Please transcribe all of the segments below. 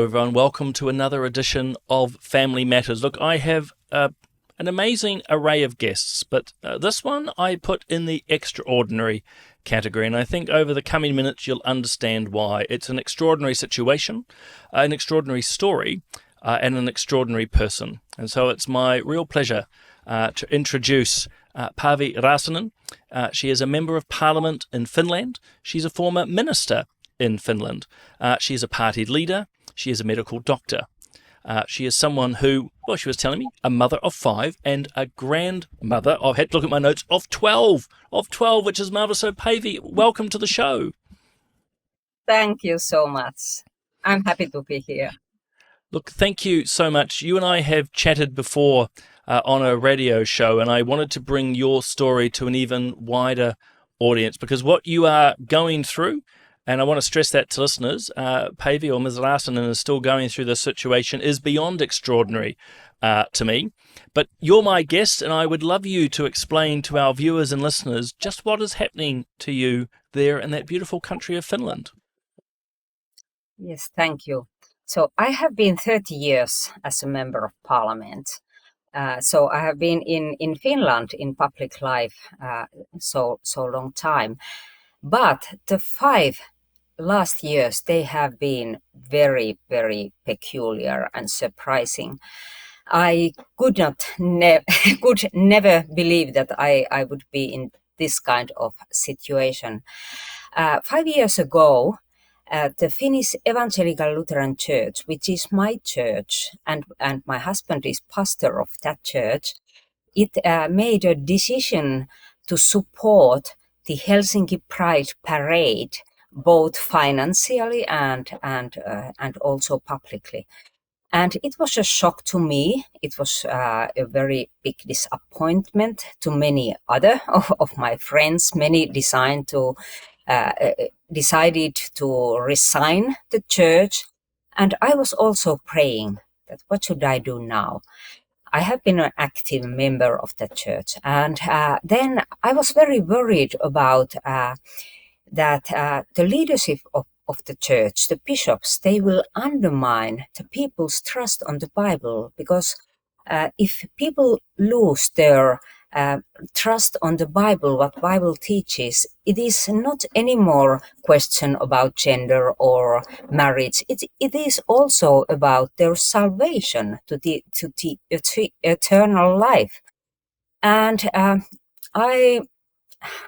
everyone. Welcome to another edition of Family Matters. Look, I have an amazing array of guests, but this one I put in the extraordinary category, and I think over the coming minutes you'll understand why. It's an extraordinary situation, an extraordinary story, and an extraordinary person. And so it's my real pleasure to introduce Paivi Rasanen. She is a Member of Parliament in Finland. She's a former minister in Finland. She is a party leader. She is a medical doctor. She is someone who, well, she was telling me, a mother of 5 and a grandmother, I had to look at my notes, of 12, which is marvellous. So Paivi, welcome to the show. Thank you so much. I'm happy to be here. Look, thank you so much. You and I have chatted before on a radio show, and I wanted to bring your story to an even wider audience because what you are going through, and I want to stress that to listeners, Paivi or Ms. Rasanen is still going through this situation, is beyond extraordinary to me. But you're my guest, and I would love you to explain to our viewers and listeners just what is happening to you there in that beautiful country of Finland. Yes, thank you. So I have been 30 years as a Member of Parliament. So I have been in Finland in public life so long time. But the 5 last years, they have been very, very peculiar and surprising. I could never believe that I would be in this kind of situation. 5 years ago, the Finnish Evangelical Lutheran Church, which is my church, and my husband is pastor of that church, it made a decision to support the Helsinki Pride Parade, both financially and also publicly. And it was a shock to me. It was a very big disappointment to many other of my friends. Many decided to resign the church. And I was also praying that what should I do now? I have been an active member of the church. And then I was very worried about that the leadership of the church, the bishops, they will undermine the people's trust on the Bible, because if people lose their trust on the Bible, what Bible teaches, it is not anymore question about gender or marriage. It is also about their salvation to the eternal life. And I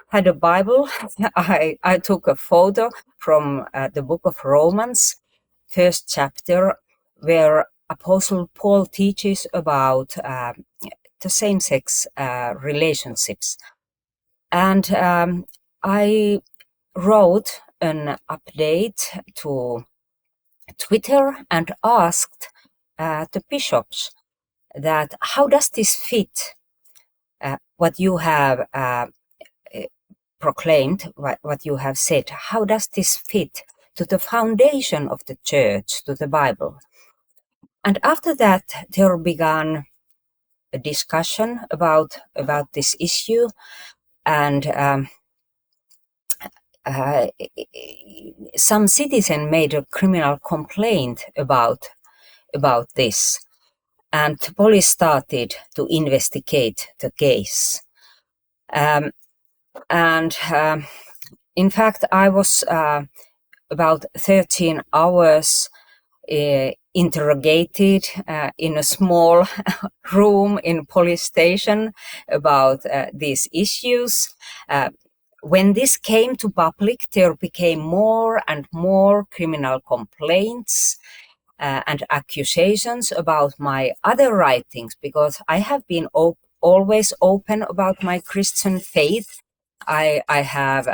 had a Bible. I took a photo from the book of Romans, first chapter, where Apostle Paul teaches about the same-sex relationships. And I wrote an update to Twitter and asked the bishops that how does this fit what you have proclaimed, what you have said, how does this fit to the foundation of the church, to the Bible? And after that, there began a discussion about this issue, and some citizen made a criminal complaint about this, and the police started to investigate the case. And in fact, I was about 13 hours interrogated in a small room in police station about these issues. When this came to public, there became more and more criminal complaints and accusations about my other writings, because I have been always open about my Christian faith. I have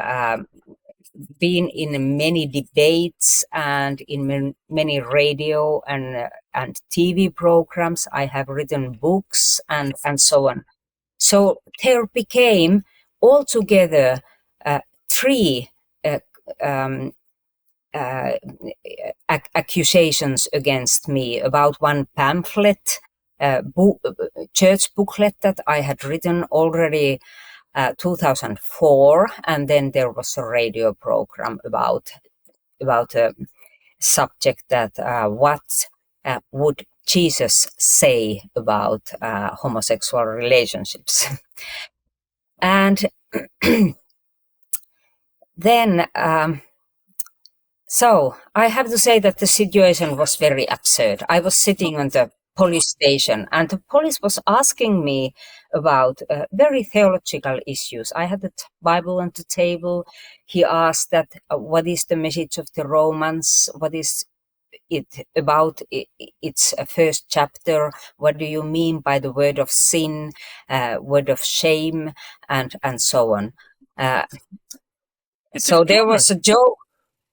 been in many debates and in many radio and TV programs. I have written books and so on. So there became altogether 3 accusations against me about one pamphlet, church booklet that I had written already 2004, and then there was a radio program about subject that what would Jesus say about homosexual relationships. And then, so I have to say that the situation was very absurd. I was sitting on the police station, and the police was asking me about very theological issues. I had the Bible on the table. He asked that what is the message of the Romans? What is it about its first chapter? What do you mean by the word of sin, word of shame, and so on? So there was a joke.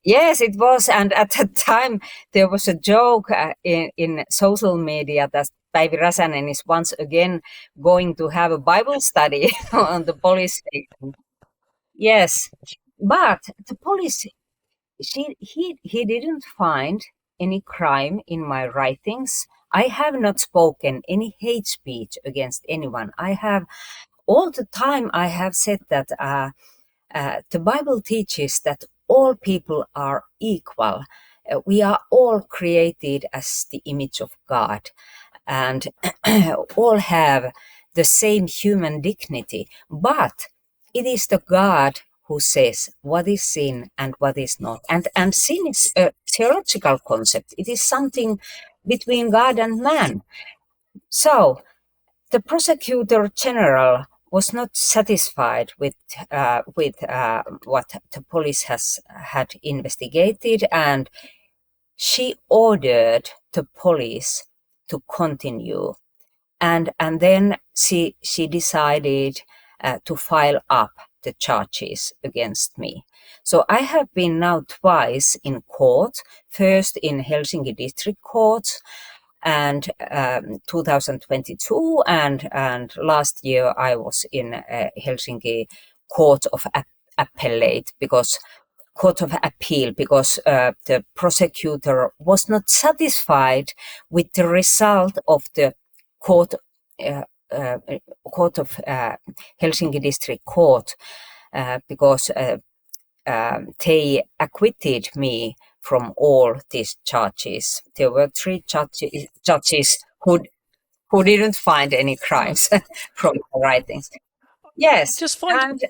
Yes, it was. And at that time, there was a joke in social media that Paivi Rasanen is once again going to have a Bible study on the police station. Yes, but the police, he didn't find any crime in my writings. I have not spoken any hate speech against anyone. I have all the time I have said that the Bible teaches that all people are equal. We are all created as the image of God, and all have the same human dignity. But it is the God who says what is sin and what is not. And sin is a theological concept. It is something between God and man. So the prosecutor general was not satisfied with what the police had investigated, and she ordered the police to continue, and then she decided to file up the charges against me. So I have been now twice in court, first in Helsinki District Court, and 2022, and last year I was in Helsinki Court of Appellate, because Court of Appeal, because the prosecutor was not satisfied with the result of the court of Helsinki District Court, because they acquitted me from all these charges. There were 3 judges who didn't find any crimes from the writings. Yes, if I'm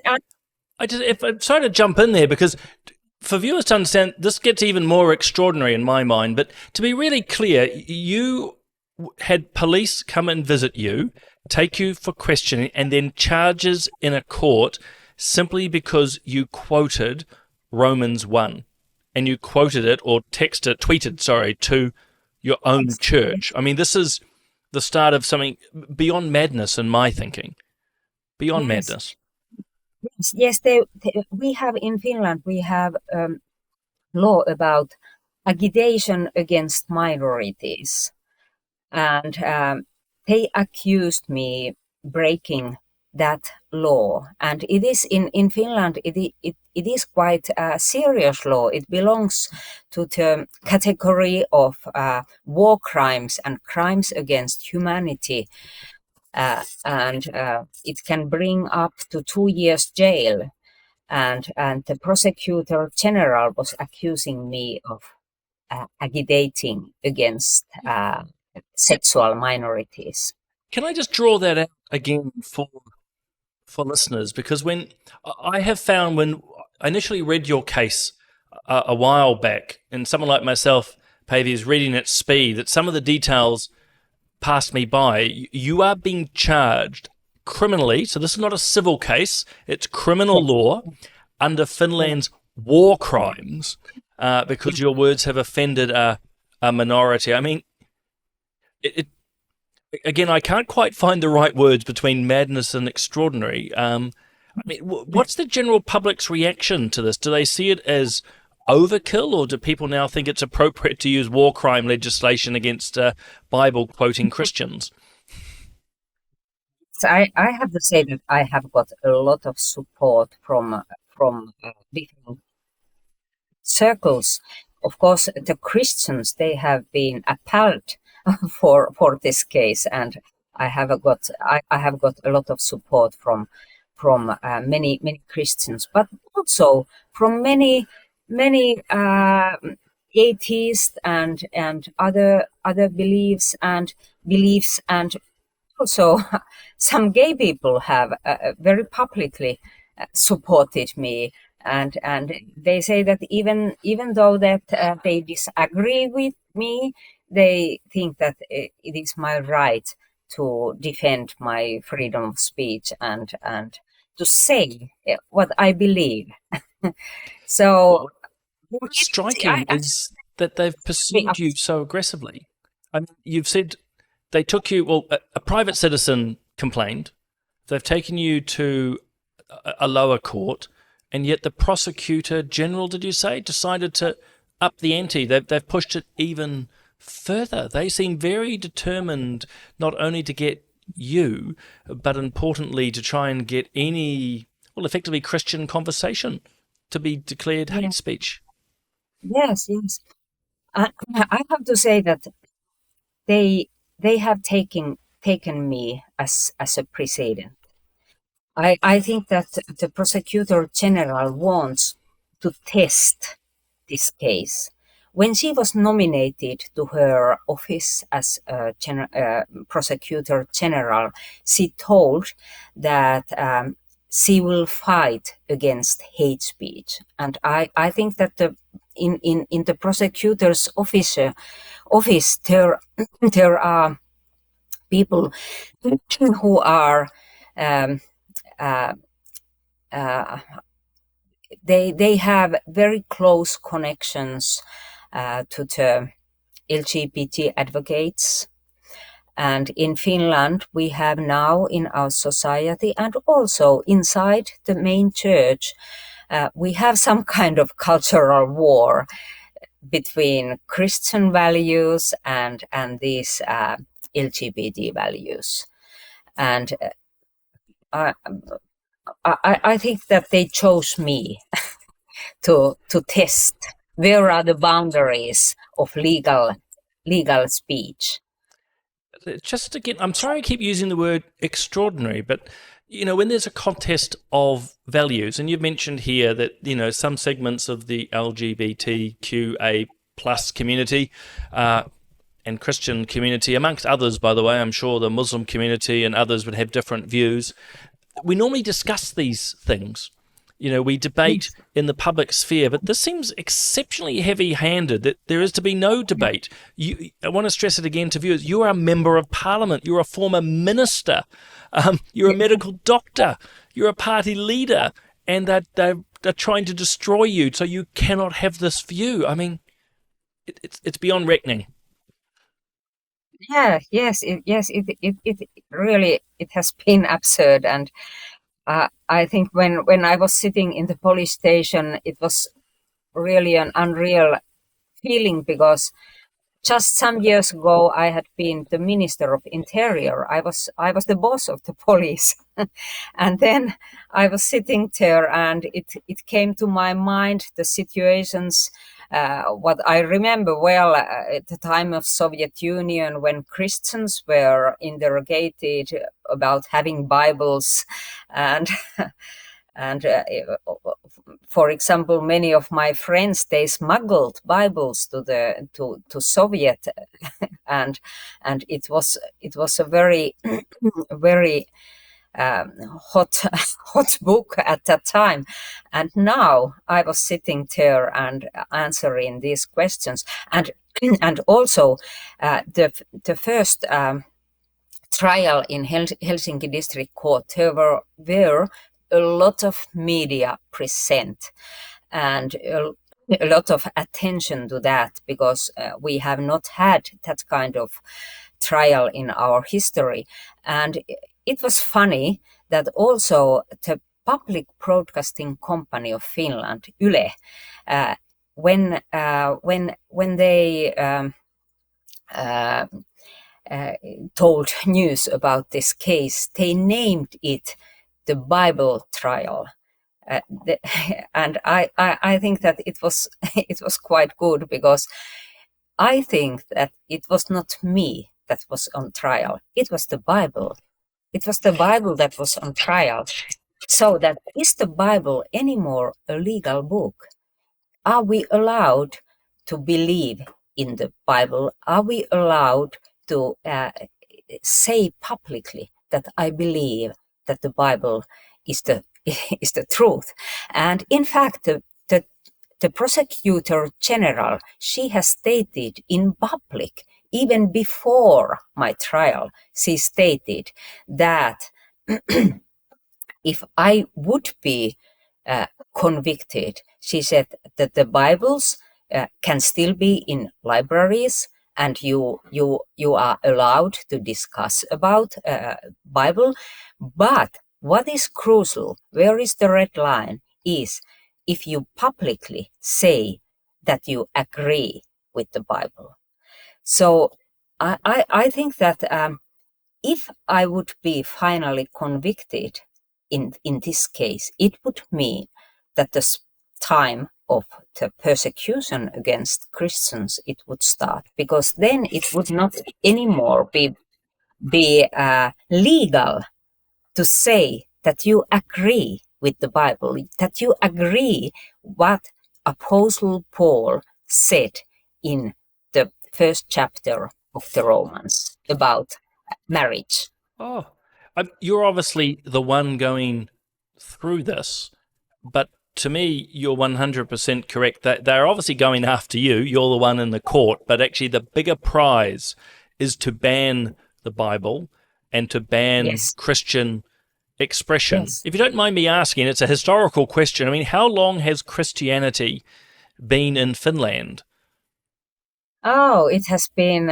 trying to jump in there, because for viewers to understand, this gets even more extraordinary in my mind. But to be really clear, you had police come and visit you, take you for questioning, and then charges in a court simply because you quoted Romans 1. And you quoted it or tweeted, to your own church. I mean, this is the start of something beyond madness in my thinking. Beyond madness. Yes, we have in Finland, we have law about agitation against minorities. And they accused me breaking that law, and it is in Finland. It is quite a serious law. It belongs to the category of war crimes and crimes against humanity, and it can bring up to 2 years jail. And the prosecutor general was accusing me of agitating against sexual minorities. Can I just draw that out again for listeners? Because when I have found, when I initially read your case a while back, and someone like myself, Paivi, is reading at speed, that some of the details passed me by. You are being charged criminally, so this is not a civil case, it's criminal law under Finland's war crimes, because your words have offended a minority. I mean, again, I can't quite find the right words between madness and extraordinary. I mean, what's the general public's reaction to this? Do they see it as overkill, or do people now think it's appropriate to use war crime legislation against Bible-quoting Christians? So I have to say that I have got a lot of support from different circles. Of course, the Christians, they have been appalled for this case, and I have got a lot of support from many Christians, but also from many atheists and other beliefs, and also some gay people have very publicly supported me, and they say that even though that they disagree with me, they think that it is my right to defend my freedom of speech and to say what I believe. So What's striking is that they've pursued you so aggressively. I mean, you've said they took you, well, a private citizen complained, they've taken you to a lower court, and yet the prosecutor general, did you say, decided to up the ante? They've pushed it even further. They seem very determined not only to get you, but importantly to try and get any, well, effectively Christian conversation to be declared hate speech. Yes. I have to say that they have taken me as a precedent. I think that the prosecutor general wants to test this case. When she was nominated to her office as prosecutor general, she told that she will fight against hate speech. And I think that in the prosecutor's office there are people who are they have very close connections to the LGBT advocates. And in Finland, we have now in our society and also inside the main church, we have some kind of cultural war between Christian values and these LGBT values. And I think that they chose me to test where are the boundaries of legal speech. Just again, I'm sorry I keep using the word extraordinary, but when there's a contest of values, and you've mentioned here that some segments of the LGBTQA plus community and Christian community, amongst others, by the way, I'm sure the Muslim community and others would have different views. We normally discuss these things. We debate in the public sphere, but this seems exceptionally heavy-handed, that there is to be no debate. I want to stress it again to viewers. You are a member of parliament. You're a former minister. You're a medical doctor. You're a party leader. And they're trying to destroy you, so you cannot have this view. I mean, it's beyond reckoning. Yeah, yes, it really, it has been absurd. And I think when I was sitting in the police station, it was really an unreal feeling, because just some years ago I had been the Minister of Interior. I was the boss of the police, and then I was sitting there, and it came to my mind the situations. What I remember well at the time of Soviet Union, when Christians were interrogated about having Bibles, and and for example, many of my friends, they smuggled Bibles to Soviet, and it was a very very hot book at that time. And now I was sitting there and answering these questions, and also the first trial in Helsinki District Court, there were a lot of media present and a lot of attention to that, because we have not had that kind of trial in our history. And it was funny that also the public broadcasting company of Finland, Yle, when they told news about this case, they named it the Bible trial. And I think that it was quite good, because I think that it was not me that was on trial. It was the Bible. It was the Bible that was on trial. So that is the Bible anymore a legal book? Are we allowed to believe in the Bible? Are we allowed to say publicly that I believe that the Bible is the is the truth? And in fact, the prosecutor general, she has stated in public, even before my trial, she stated that if I would be convicted, she said that the Bibles can still be in libraries, and you are allowed to discuss about Bible. But what is crucial, where is the red line, is if you publicly say that you agree with the Bible. So I think that if I would be finally convicted in this case, it would mean that the time of the persecution against Christians, it would start, because then it would not anymore be legal to say that you agree with the Bible, that you agree what Apostle Paul said in the first chapter of the Romans about marriage. Oh, you're obviously the one going through this, but to me, you're 100% correct. That they're obviously going after you. You're the one in the court, but actually the bigger prize is to ban the Bible and to ban Yes. Christian expression. Yes. If you don't mind me asking, it's a historical question. I mean, how long has Christianity been in Finland? Oh, it has been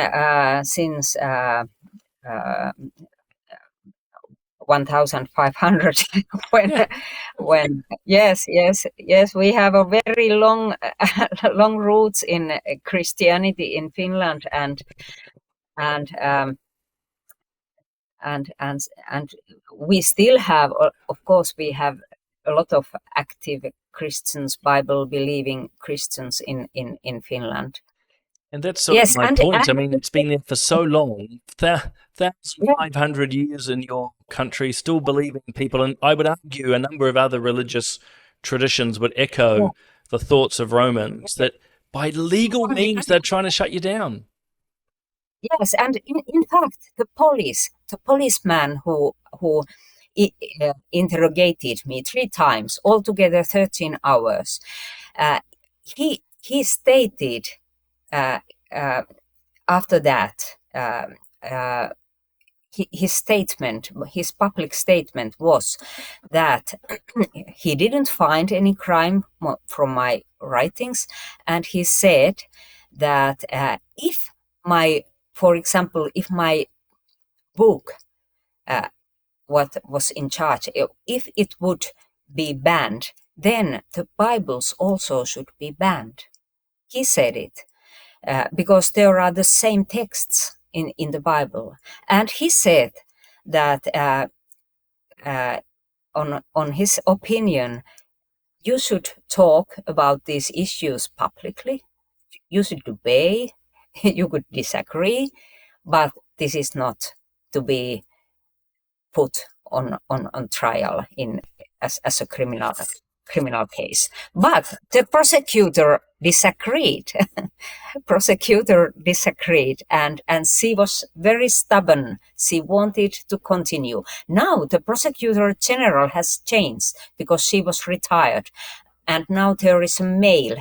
since 1500 when yes, we have a very long long roots in Christianity in Finland, and we still have, of course, we have a lot of active Christians, Bible believing Christians in Finland. And that's sort of my point. I mean, it's been there for so long, 1,500 years in your country, still believing people. And I would argue a number of other religious traditions would echo the thoughts of Romans, that by legal means they're trying to shut you down. Yes, and in fact, the policeman who interrogated me 3 times, altogether 13 hours, he stated after that, his public statement was that he didn't find any crime from my writings, and he said that for example, if my book, what was in charge, if it would be banned, then the Bibles also should be banned. He said it. Because there are the same texts in the Bible. And he said that on his opinion, you should talk about these issues publicly. You should debate, you could disagree, but this is not to be put on trial as a criminal case. But the prosecutor disagreed. And she was very stubborn. She wanted to continue. Now the prosecutor general has changed because she was retired, and now there is a male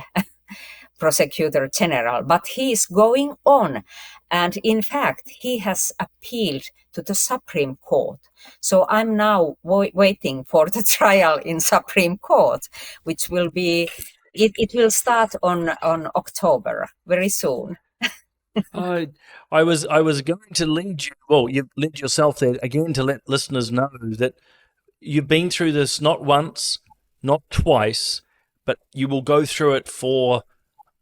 prosecutor general, but he is going on, and in fact he has appealed to the Supreme Court. So I'm now waiting for the trial in Supreme Court, which will be, it will start on October, very soon. I was going to lead you, well, you've led yourself there again to let listeners know that you've been through this not once, not twice, but you will go through it for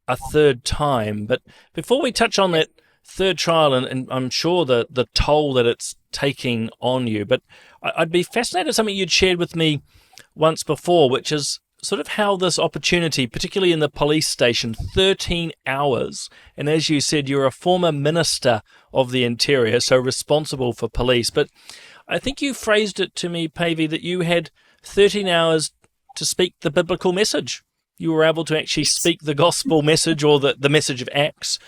a third time. But before we touch on that third trial, and I'm sure the toll that it's taking on you, but I'd be fascinated something you'd shared with me once before, which is sort of how this opportunity, particularly in the police station, 13 hours, and as you said, you're a former Minister of the Interior, so responsible for police, but I think you phrased it to me, Paivi, that you had 13 hours to speak the biblical message. you were able to actually speak the gospel message or the message of Acts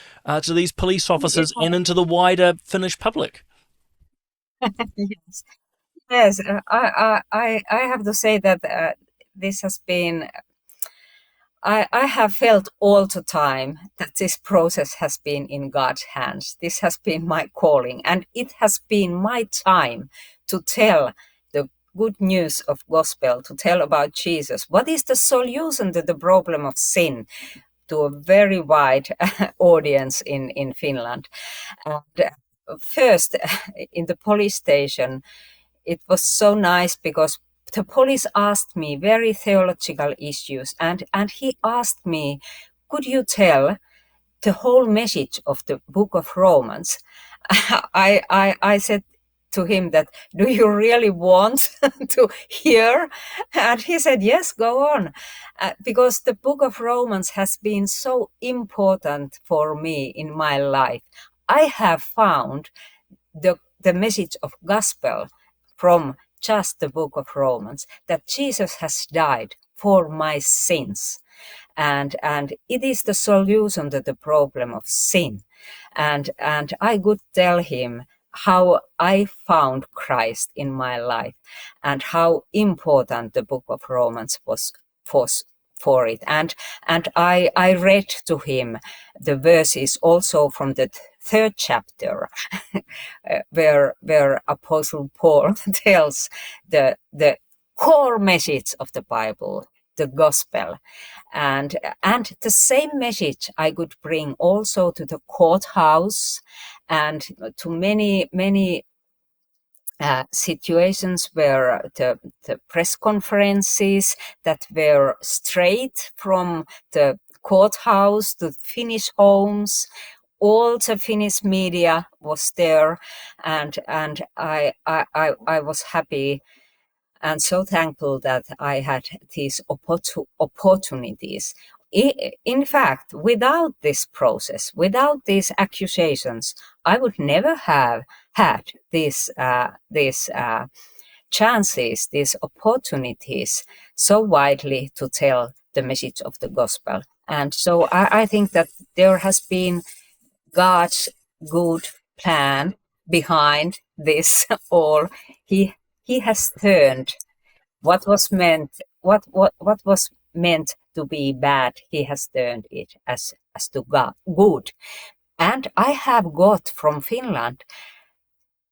to these police officers and into the wider Finnish public. Yes, yes. I have to say that this has been. I have felt all the time that this process has been in God's hands. This has been my calling, and it has been my time to tell the good news of gospel, to tell about Jesus. What is the solution to the problem of sin to a very wide audience in Finland? And first, in the police station, it was so nice because the police asked me very theological issues, and he asked me, could you tell the whole message of the book of Romans? I said to him that, do you really want to hear? And he said, yes, go on. Because the book of Romans has been so important for me in my life. I have found the message of gospel from just the book of Romans, that Jesus has died for my sins. And it is the solution to the problem of sin. And I could tell him how I found Christ in my life and how important the book of Romans was for it. And I read to him the verses also from the third chapter, where Apostle Paul tells the core message of the Bible, the gospel, and the same message I could bring also to the courthouse and to many situations where the press conferences that were straight from the courthouse to Finnish homes. All the Finnish media was there, and I was happy and so thankful that I had these opportunities. In fact, without this process, without these accusations, I would never have had these chances, these opportunities so widely to tell the message of the gospel. And so I think that there has been God's good plan behind this all. He has turned what was meant to be bad. He has turned it as to God good. And I have got from Finland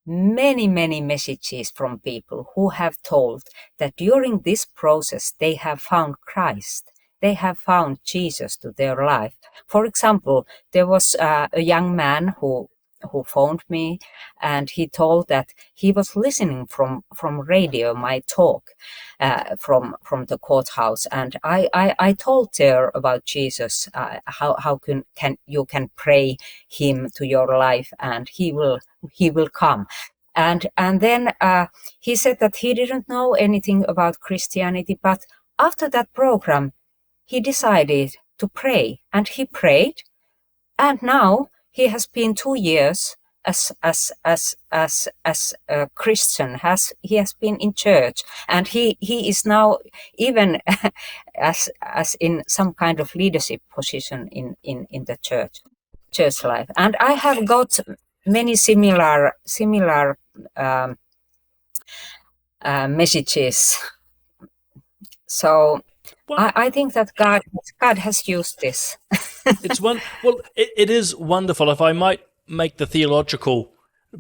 many messages from people who have told that during this process they have found Christ. They have found Jesus to their life. For example, there was a young man who phoned me, and he told that he was listening from radio my talk from the courthouse, and I told her about Jesus, how can you pray him to your life, and he will come. And then he said that he didn't know anything about Christianity, but after that program, he decided to pray, and he prayed, and now he has been 2 years as a Christian. He has been in church, and he is now even as in some kind of leadership position in the church life. And I have got many similar messages. So I think that God has used this. It's one. Well, it is wonderful. If I might make the theological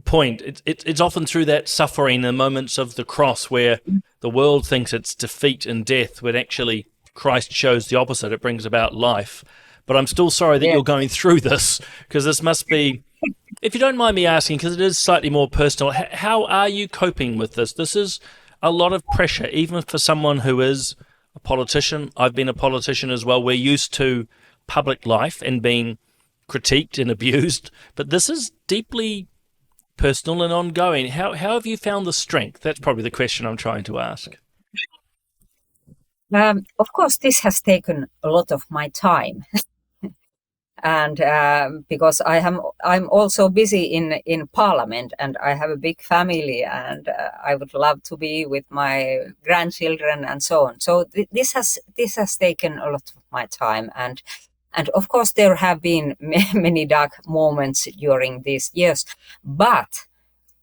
point, it's often through that suffering, the moments of the cross, where the world thinks it's defeat and death, when actually Christ shows the opposite. It brings about life. But I'm still sorry that you're going through this, because this must be, if you don't mind me asking, because it is slightly more personal, how are you coping with this? This is a lot of pressure, even for someone who is a politician. I've been a politician as well. We're used to public life and being critiqued and abused, but this is deeply personal and ongoing. How have you found the strength? That's probably the question I'm trying to ask. Of course, this has taken a lot of my time. and because I'm also busy in Parliament, and I have a big family, and I would love to be with my grandchildren and so on. So this has taken a lot of my time, and of course there have been many dark moments during these years, but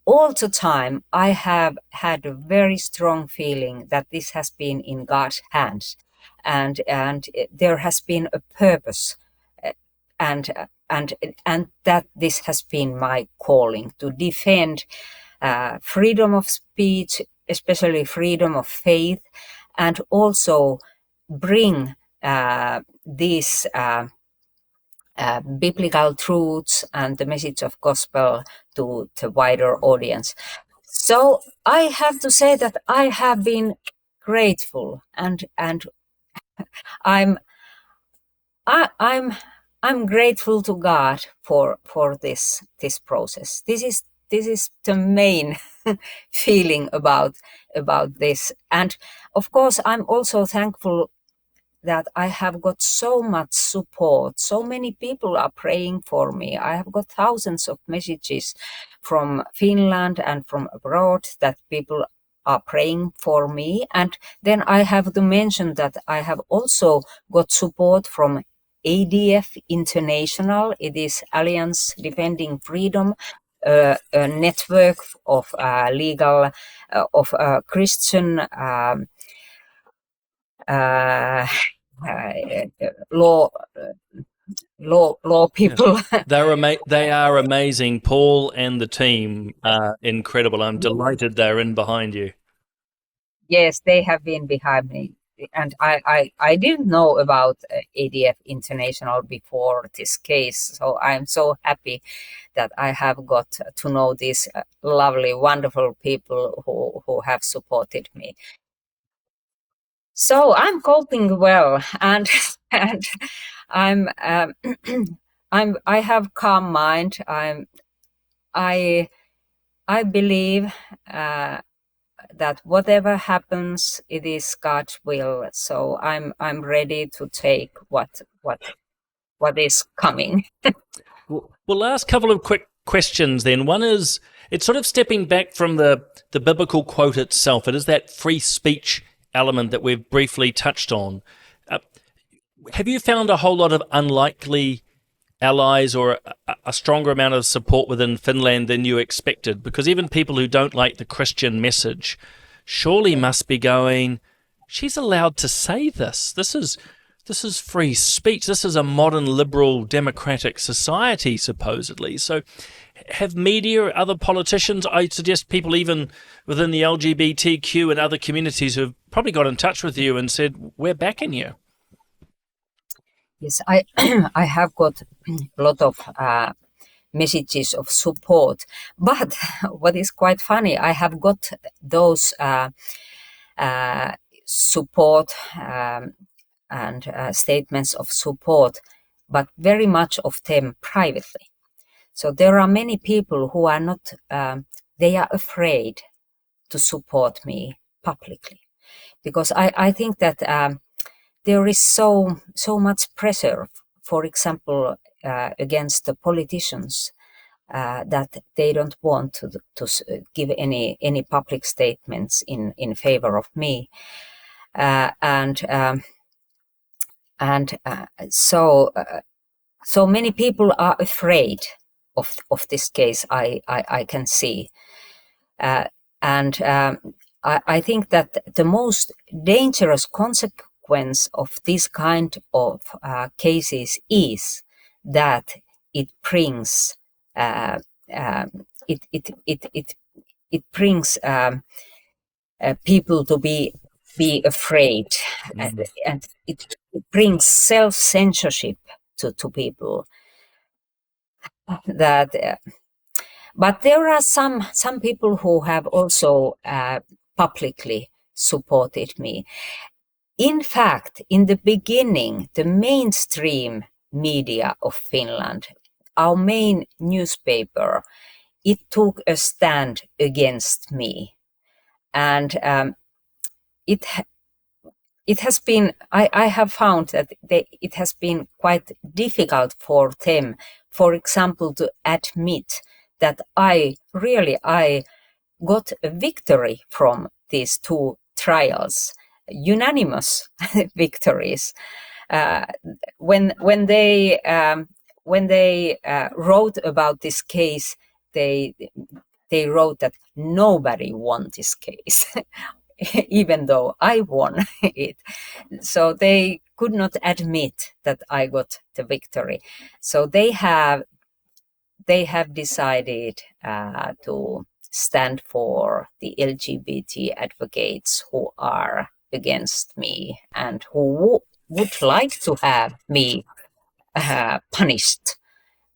all the time I have had a very strong feeling that this has been in God's hands, and there has been a purpose, uh, and and that this has been my calling to defend freedom of speech, especially freedom of faith, and also bring these biblical truths and the message of gospel to the wider audience. So I have to say that I have been grateful, and I'm I'm I'm grateful to God for this process. This is the main feeling about this, and of course I'm also thankful that I have got so much support. So many people are praying for me. I have got thousands of messages from Finland and from abroad that people are praying for me. And then I have to mention that I have also got support from ADF International. It is Alliance Defending Freedom, a network of legal, of Christian uh, law people. They are amazing. Paul and the team are incredible. I'm delighted they're in behind you. Yes, they have been behind me, and I didn't know about ADF International before this case, so I'm so happy that I have got to know these lovely, wonderful people who have supported me. So I'm coping well, and and I'm I have calm mind. I I believe that whatever happens, it is God's will. So I'm ready to take what is coming. Well, last couple of quick questions then. One is, it's sort of stepping back from the biblical quote itself. It is that free speech element that we've briefly touched on. Have you found a whole lot of unlikely allies or a stronger amount of support within Finland than you expected? Because even people who don't like the Christian message surely must be going, she's allowed to say this. This is free speech. This is a modern liberal democratic society, supposedly. So have media, other politicians, I suggest people even within the LGBTQ and other communities who have probably got in touch with you and said, we're backing you. Yes, I I have got a lot of messages of support, but what is quite funny, I have got those support and statements of support, but very much of them privately. So there are many people who are not, they are afraid to support me publicly, because I think that there is so much pressure, for example, against the politicians, that they don't want to give any public statements in favor of me, and so many people are afraid of this case. I can see, and I think that the most dangerous consequence of this kind of cases is that it brings it brings people to be afraid, and it brings self-censorship to people that but there are some people who have also publicly supported me. In fact, in the beginning, the mainstream media of Finland, our main newspaper, it took a stand against me, and it it has been, I have found that it has been quite difficult for them, for example, to admit that I got a victory from these two trials, unanimous victories. When they wrote about this case, they wrote that nobody won this case, even though I won it. So they could not admit that I got the victory. So they have decided to stand for the LGBT advocates who are against me and who would like to have me punished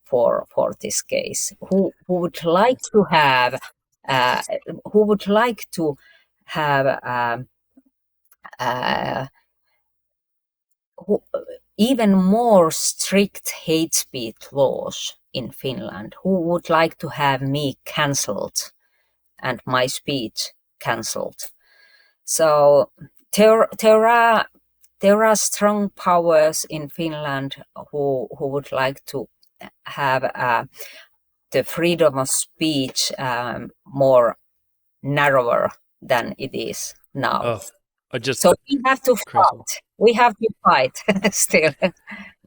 for this case. Who would like to have even more strict hate speech laws in Finland, who would like to have me cancelled and my speech cancelled. So there are strong powers in Finland who would like to have the freedom of speech more narrower than it is now. So we have to fight. We have to fight still.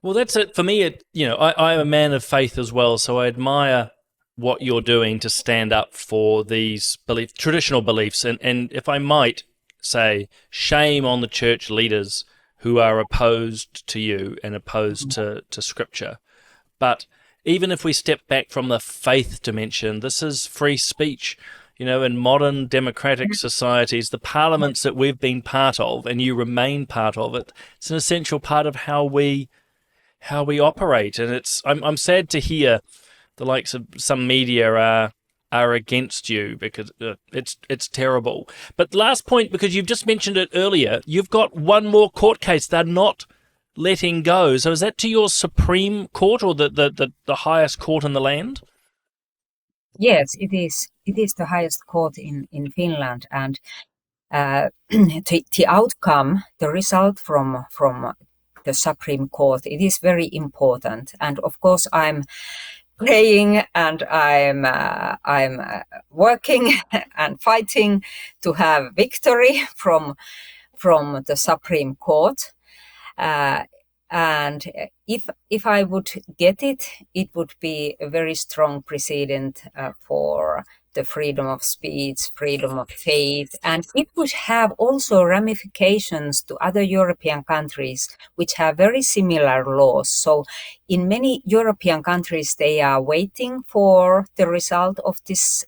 Well, that's it for me. I'm a man of faith as well, so I admire what you're doing to stand up for these traditional beliefs. And if I might say, shame on the church leaders who are opposed to you and opposed to Scripture. But even if we step back from the faith dimension, this is free speech. In modern democratic societies, the parliaments that we've been part of, and you remain part of it, it's an essential part of how we operate. And I'm sad to hear the likes of some media are against you, because it's terrible. But last point, because you've just mentioned it earlier, you've got one more court case they're not letting go. So is that to your Supreme Court, or the highest court in the land? Yes, it is. It is the highest court in Finland, and the outcome, the result from the Supreme Court, it is very important. And of course, I'm praying and I'm working and fighting to have victory from the Supreme Court. And if I would get it, it would be a very strong precedent for the freedom of speech, freedom of faith, and it would have also ramifications to other European countries which have very similar laws. So in many European countries, they are waiting for the result of this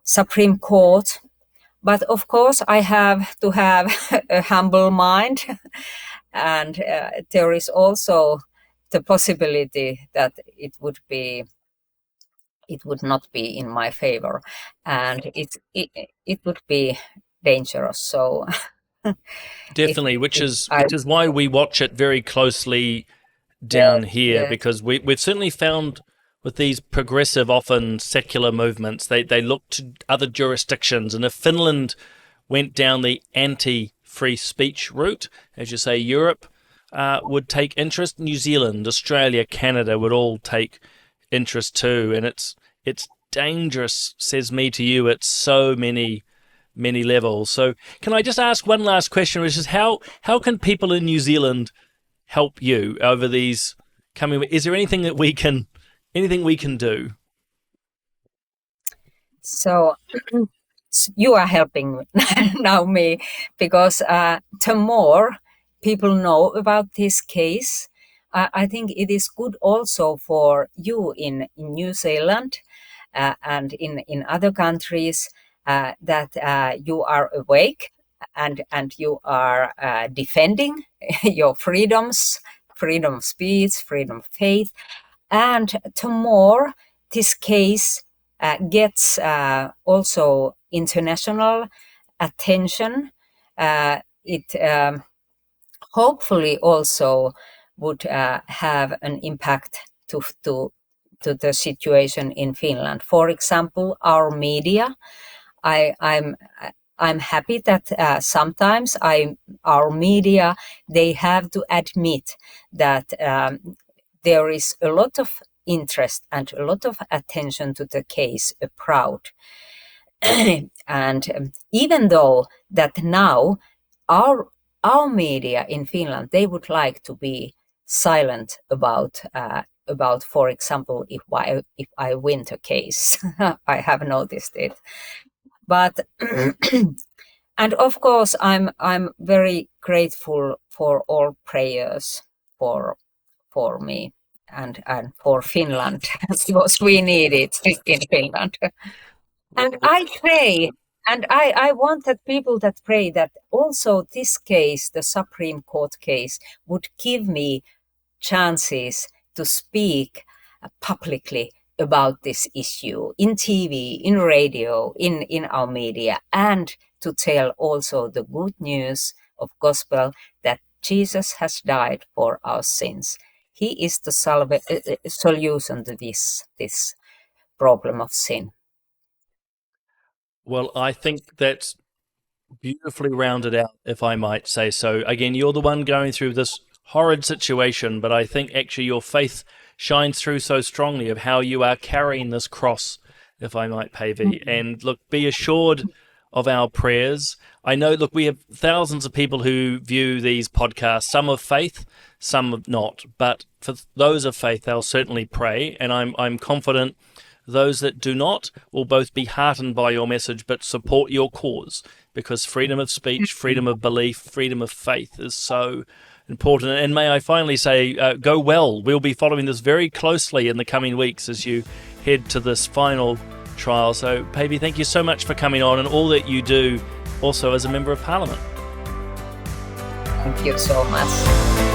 Supreme Court. But of course, I have to have a humble mind. And there is also the possibility that it would not be in my favor, and it would be dangerous. So definitely, which is why we watch it very closely down here, because we've certainly found with these progressive, often secular movements, they look to other jurisdictions, and if Finland went down the anti-free speech route, as you say, Europe would take interest. New Zealand, Australia, Canada would all take interest too, and it's dangerous, says me to you, at so many levels. So can I just ask one last question, which is how can people in New Zealand help you over these coming? Is there anything we can do? So you are helping now me, because the more people know about this case, I think it is good also for you in New Zealand and in other countries that you are awake and you are defending your freedoms, freedom of speech, freedom of faith. And the more this case gets also international attention, it hopefully also would have an impact to the situation in Finland. For example, our media. I'm happy that sometimes our media, they have to admit that there is a lot of interest and a lot of attention to the case abroad. And even though that now our media in Finland, they would like to be silent about, for example, if I win the case. I have noticed it. But and of course, I'm very grateful for all prayers for me and for Finland, because we need it in Finland. And I pray, and I want that people that pray that also this case, the Supreme Court case, would give me chances to speak publicly about this issue in TV, in radio, in our media, and to tell also the good news of gospel that Jesus has died for our sins. He is the solution to this problem of sin. Well, I think that's beautifully rounded out, if I might say so. Again, you're the one going through this horrid situation, but I think actually your faith shines through so strongly of how you are carrying this cross, if I might, Paivi. And look, be assured of our prayers. I know, look, we have thousands of people who view these podcasts, some of faith, some of not, but for those of faith, they'll certainly pray, and I'm confident those that do not will both be heartened by your message but support your cause, because freedom of speech, freedom of belief, freedom of faith is so important. And may I finally say, go well. We'll be following this very closely in the coming weeks as you head to this final trial. So, Paivi, thank you so much for coming on and all that you do also as a Member of Parliament. Thank you so much.